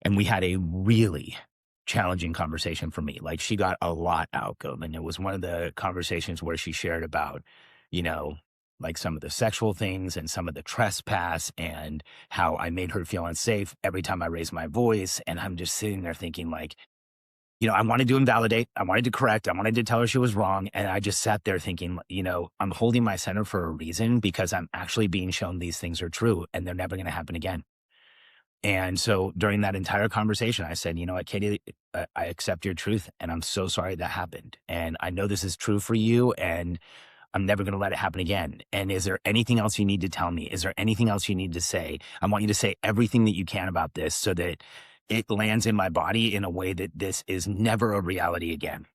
And we had a really challenging conversation for me. Like, she got a lot out of, and it was one of the conversations where she shared about, you know, like some of the sexual things and some of the trespass and how I made her feel unsafe every time I raised my voice. And I'm just sitting there thinking, like, I wanted to invalidate, I wanted to correct, I wanted to tell her she was wrong. And I just sat there thinking, I'm holding my center for a reason because I'm actually being shown these things are true and they're never going to happen again. And so during that entire conversation, I said, you know what, Katie, I accept your truth and I'm so sorry that happened. And I know this is true for you and I'm never going to let it happen again. And is there anything else you need to tell me? Is there anything else you need to say? I want you to say everything that you can about this so that it lands in my body in a way that this is never a reality again.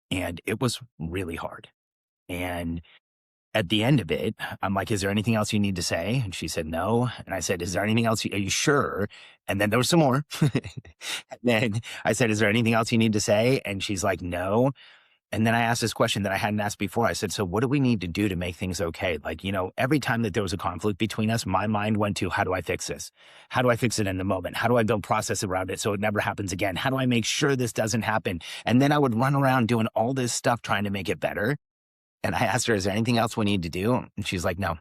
And it was really hard. And at the end of it, I'm like, is there anything else you need to say? And she said, no. And I said, is there anything else? Are you sure? And then there was some more. And then I said, is there anything else you need to say? And she's like, no. And then I asked this question that I hadn't asked before. I said, so what do we need to do to make things okay? Like, every time that there was a conflict between us, my mind went to, how do I fix this? How do I fix it in the moment? How do I build process around it so it never happens again? How do I make sure this doesn't happen? And then I would run around doing all this stuff trying to make it better. And I asked her, is there anything else we need to do? And she's like, no.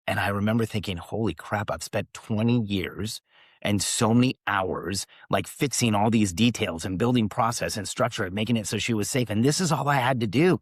And I remember thinking, holy crap, I've spent 20 years and so many hours like fixing all these details and building process and structure and making it so she was safe. And this is all I had to do.